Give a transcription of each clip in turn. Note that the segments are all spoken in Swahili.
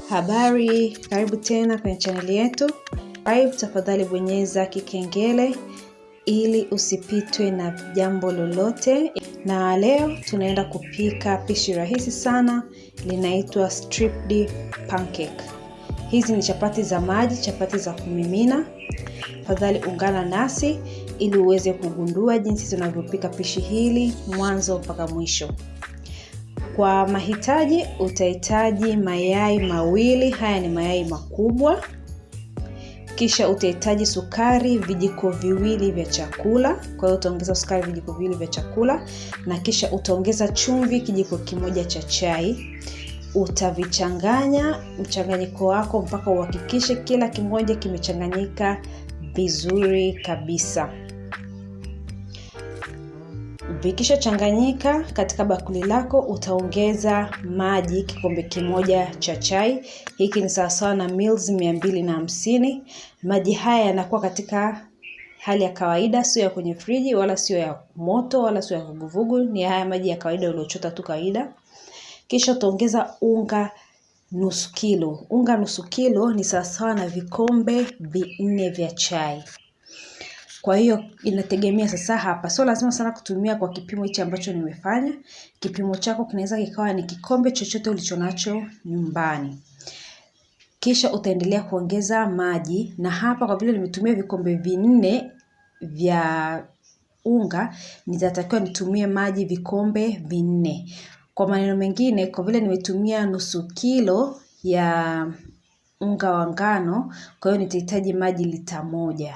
Habari, karibu tena kwenye channel yetu. Tafadhali bonyeza kikengele ili usipitwe na jambo lolote. Na leo tunaenda kupika pishi rahisi sana, linaitwa stripped pancake. Hizi ni chapati za maji, chapati za kumimina. Tafadhali ungana nasi ili uweze kugundua jinsi tunavyopika pishi hili mwanzo mpaka mwisho. Kwa mahitaji utahitaji mayai mawili, haya ni mayai makubwa. Kisha utahitaji sukari vijiko viwili vya chakula, kwa hiyo utaongeza sukari vijiko viwili vya chakula, na kisha utaongeza chumvi kijiko kimoja cha chai. Utavichanganya mchanganyiko wako mpaka uhakikishe kila kimoja kimechanganyika vizuri kabisa. Vikisha changanyika katika bakuli lako, utaongeza maji kikombe kimoja cha chai. Hiki ni sawasawa na mils 250. Maji haya yanakuwa katika hali ya kawaida, sio ya kwenye friji wala sio ya moto wala sio ya vuguvugu, ni haya maji ya kawaida uliochota tu kawaida. Kisha utaongeza unga nusu kilo. Unga nusu kilo ni sawasawa na vikombe 4 vya chai. Kwa hiyo inategemea sasa hapa. Sio lazima sana kutumia kwa kipimo hichi ambacho nimefanya. Kipimo chako kinaweza kikawa ni kikombe chochote ulichonacho nyumbani. Kisha utaendelea kuongeza maji, na hapa kwa vile nimetumia vikombe 4 vya unga, nitatakiwa nitumie maji vikombe 4. Kwa maneno mengine, kwa vile nimetumia nusu kilo ya unga wa ngano, kwa hiyo nitahitaji maji lita 1.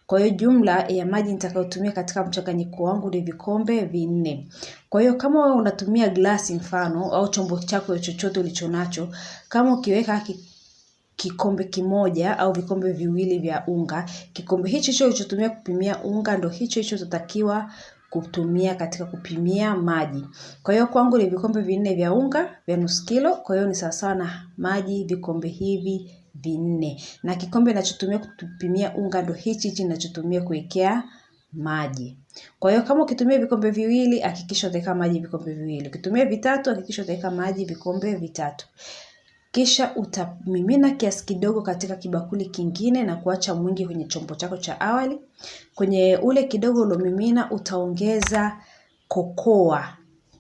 Kwa hiyo jumla ya maji nitakayotumia katika mchanganyiko wangu ni vikombe 4. Kwa hiyo kama wewe unatumia glasi mfano au chombo chako chochote ulichonacho, kama ukiweka kikombe kimoja au vikombe viwili vya unga, kikombe hicho ulichotumia kupimia unga ndio hicho utatakiwa kutumia katika kupimia maji. Kwa hiyo kwangu ni vikombe 4 vya unga vya nusu kilo, kwa hiyo ni sawasawa na maji vikombe hivi 4. Na kikombe ninachotumia kupimia unga ndio hichi ninachotumia kuwekea maji. Kwa hiyo kama ukitumia vikombe 2, hakikisha utaweka maji vikombe 2. Ukitumia 3, hakikisha utaweka maji vikombe 3. Kisha utamimina kiasi kidogo katika kibakuli kingine na kuacha mwingi kwenye chombo chako cha awali. Kwenye ule kidogo uliomimina utaongeza kokoa.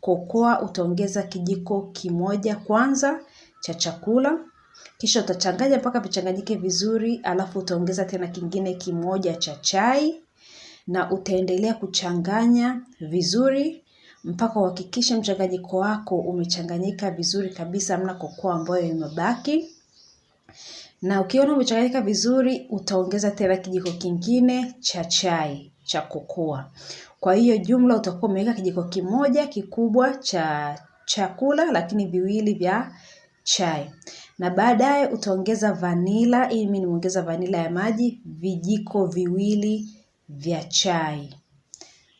Kokoa utaongeza kijiko kimoja kwanza cha chakula. Kisha utachanganya mpaka vichanganyike vizuri, alafu utaongeza tena kingine kimoja cha chai, na utaendelea kuchanganya vizuri mpaka uhakikishe mchanganyiko wako umechanganyika vizuri kabisa, hamna kokoa ambayo imebaki. Na ukiona umechanganyika vizuri, utaongeza tena kijiko kingine cha chai cha kokoa. Kwa hiyo jumla utakuwa umeweka kijiko kimoja kikubwa cha chakula, lakini 2 vya chai. Na baadaye utaongeza vanila. Hii mimi nimeongeza vanila ya maji vijiko 2 vya chai.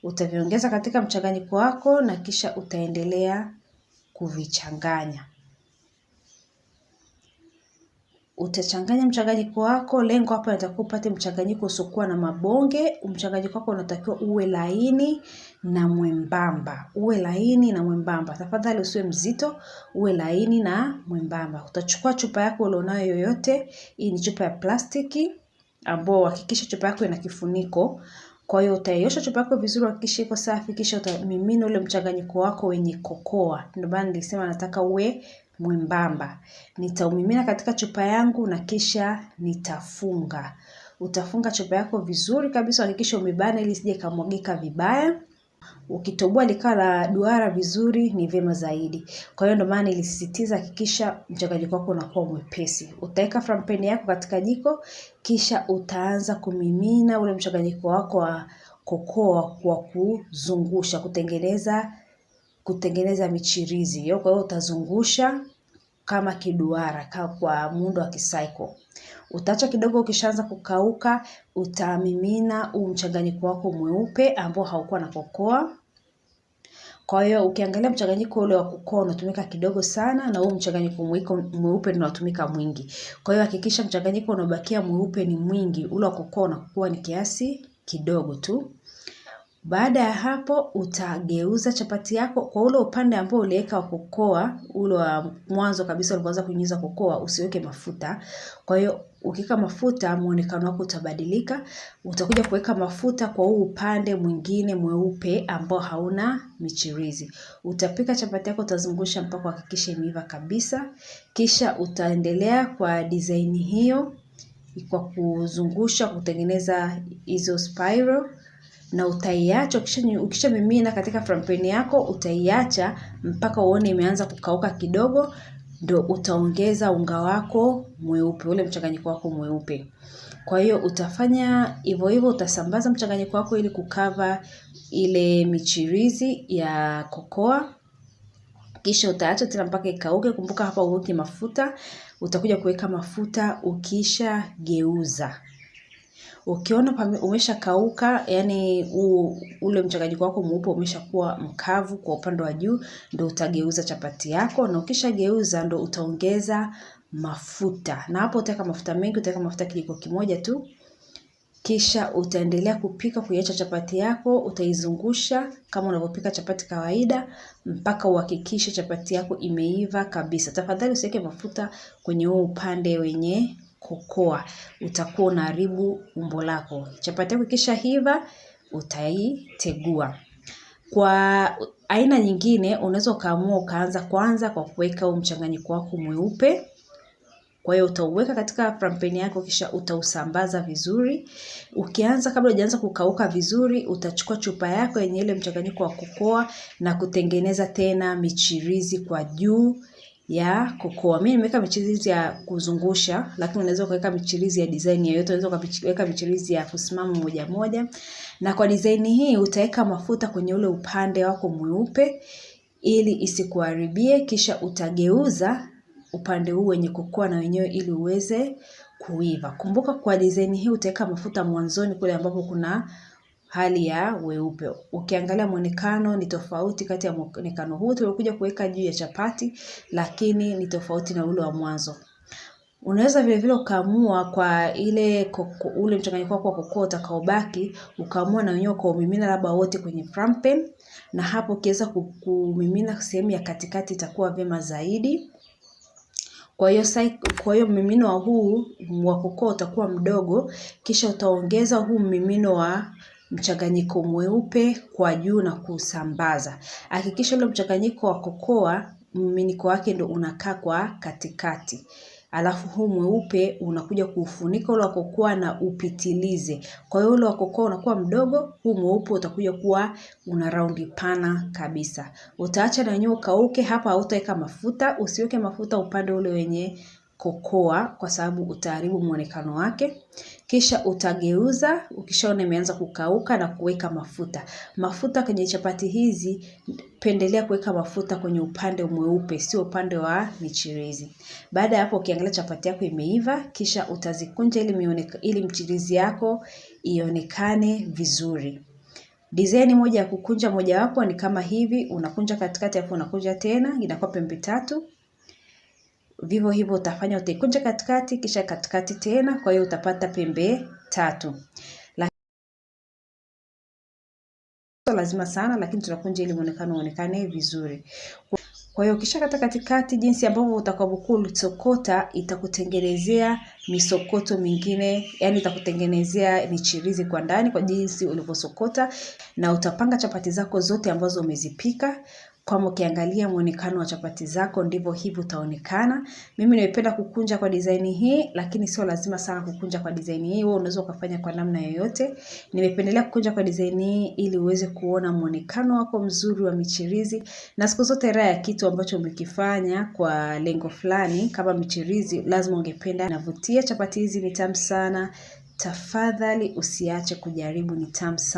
Utaviongeza katika mchanganyiko wako na kisha utaendelea kuvichanganya. Utachanganya mchanganyiko wako, lengo hapa nitakuwa upate mchanganyiko usiokuwa na mabonge. Mchanganyiko wako unatakiwa uwe laini na mwembamba. Uwe laini na mwembamba. Tafadhali usiwe mzito, uwe laini na mwembamba. Utachukua chupa yako ulionayo yoyote. Hii ni chupa ya plastiki ambayo hakikisha chupa yako ina kifuniko. Kwa hiyo utaiosha chupa yako vizuri, hakikisha iko safi, kisha utamimina ule mchanganyiko wako wenye kokoa. Ndio maana nilisema nataka uwe mwembamba. Nitaumimina katika chupa yangu na kisha nitafunga. Utafunga chupa yako vizuri kabisa, hakikisha umebana ili isije kamwagika vibaya. Ukitoboa likawa la duara vizuri ni vyema zaidi. Kwa hiyo ndio maana nilisisitiza hakikisha mchanganyiko wako unakuwa mwepesi. Utaweka frying pan yako katika jiko, kisha utaanza kumimina ule mchanganyiko wako wa kokoa kwa kuzungusha, kutengeneza michirizi. Kwa hiyo utazungusha kama kiduara, kwa muundo wa kicycle. Utaacha kidogo, ukishaanza kukauka, utamimina mchanganyiko wako mweupe ambao haukuwa na kokoa. Kwa hiyo ukiangalia mchanganyiko ule wa kokoa unatumika kidogo sana, na huu mchanganyiko mweupe ndio unatumika mwingi. Kwa hiyo hakikisha mchanganyiko unabakia mweupe ni mwingi, ule wa kokoa unakuwa ni kiasi kidogo tu. Baada ya hapo utageuza chapati yako kwa ule upande ambao uliweka kokoa, ule wa mwanzo kabisa ulipoanza kunyunyiza kokoa, usiweke mafuta. Kwa hiyo ukiweka mafuta muonekano wako utabadilika. Utakuja kuweka mafuta kwa huu upande mwingine mweupe ambao hauna michirizi. Utapika chapati yako, utazungusha mpaka uhakikishe imeiva kabisa. Kisha utaendelea kwa design hiyo kwa kuzungusha kutengeneza hizo spiral, na utaiacha. Ukishamimina katika frying pan yako utaiacha mpaka uone imeanza kukauka kidogo, ndio utaongeza unga wako mweupe, ule mchanganyiko wako mweupe. Kwa hiyo utafanya hivyo hivyo, utasambaza mchanganyiko wako ili kukava ile michirizi ya kokoa. Kisha utaacha tena mpaka ikauke. Kumbuka hapa uweke mafuta. Utakuja kuweka mafuta ukisha geuza. Ukiona umesha kauka, yani ule mchanganyiko wako mweupe umeshakuwa mkavu kwa upande wa juu, ndio utageuza chapati yako, na ukisha geuza ndio utaongeza mafuta. Na hapo utaweka mafuta mengi, utaweka mafuta kijiko kimoja tu. Kisha utaendelea kupika, kuiacha chapati yako, utaizungusha kama unavyopika chapati kawaida mpaka uhakikishe chapati yako imeiva kabisa. Tafadhali usiweke mafuta kwenye huo upande wenye kokoa, utakuwa unaharibu umbo lako. Chapati yako ikishaiva utaitegua. Kwa aina nyingine unaweza ukaamua ukaanza kwanza kwa kuweka huu mchanganyiko wako mweupe. Kwa hiyo utauweka katika frying pan yako, kisha utausambaza vizuri. Ukianza, kabla hujaanza kukauka vizuri, utachukua chupa yako yenye ile mchanganyiko wa kokoa na kutengeneza tena michirizi kwa juu ya kokoa. Mimi nimeweka michirizi ya kuzungusha, lakini unaweza kuweka michirizi ya design yoyote. Unaweza kuweka michirizi ya kusimama moja moja. Na kwa design hii utaweka mafuta kwenye ule upande wako mweupe ili isikuharibie, kisha utageuza upande huu wenye kokoa na wenyewe ili uweze kuiva. Kumbuka kwa design hii utaweka mafuta mwanzoni kule ambapo kuna hali ya weupe. Ukiangalia muonekano ni tofauti kati ya muonekano huu tuliokuja kuweka juu ya chapati, lakini ni tofauti na ule wa mwanzo. Unaweza vile vile ukaamua kwa ule mchanganyiko wako wa kokoa utakaobaki, ukaamua na wenyewe kuumimina labda wote kwenye frying pan, na hapo ukiweza kumimina sehemu ya katikati itakuwa vyema zaidi. Kwa hiyo mmimino wa huu wa kokoa utakuwa mdogo, kisha utaongeza huu mmimino wa mchanganyiko mweupe kwa juu na kusambaza. Hakikisha ule mchanganyiko wa kokoa mmiminiko wake ndio unakaa kwa katikati. Alafu huu mweupe unakuja kuufunika ule wa kokoa na upitilize. Kwa hiyo ule wa kokoa unakuwa mdogo, huu mweupe utakuja kuwa una raundi pana kabisa. Utaacha na wenyewe ukauke. Hapa hautaweka mafuta, usiweke mafuta upande ule wenye kokoa kwa sababu utaharibu muonekano wake. Kisha utageuza, ukishaona imeanza kukauka, na kuweka mafuta. Mafuta kwenye chapati hizi pendelea kuweka mafuta kwenye upande mweupe, sio upande wa michirizi. Baada ya hapo ukiangalia chapati yako imeiva, kisha utazikunja ili mchirizi yako ionekane vizuri. Design moja ya kukunja moja wapo ni kama hivi, unakunja katikati hapo unakunja tena, inakuwa pembe tatu. Vivyo hivyo utafanya, utaikunja katikati kisha katikati tena, kwa hiyo utapata pembe tatu. Lazima sana, lakini tunakunja ili muonekano uonekane vizuri. Kwa hiyo kisha katikati, jinsi ambavyo utakavyokuwa ulisokota itakutengenezea misokoto mingine, yani itakutengenezea michirizi kwa ndani kwa jinsi ulivyosokota, na utapanga chapati zako zote ambazo umezipika. Kama ukiangalia muonekano wa chapati zako ndivyo hivyo utaonekana. Mimi nimependa kukunja kwa design hii, lakini sio lazima sana kukunja kwa design hii. Wewe unaweza ukafanya kwa namna yoyote. Nimependelea kukunja kwa design hii ili uweze kuona muonekano wako mzuri wa michirizi. Na siku zote raha ya kitu ambacho umekifanya kwa lengo fulani kama michirizi lazima ungependa navutia. Chapati hizi ni tamu sana. Tafadhali usiache kujaribu, ni tamu sana.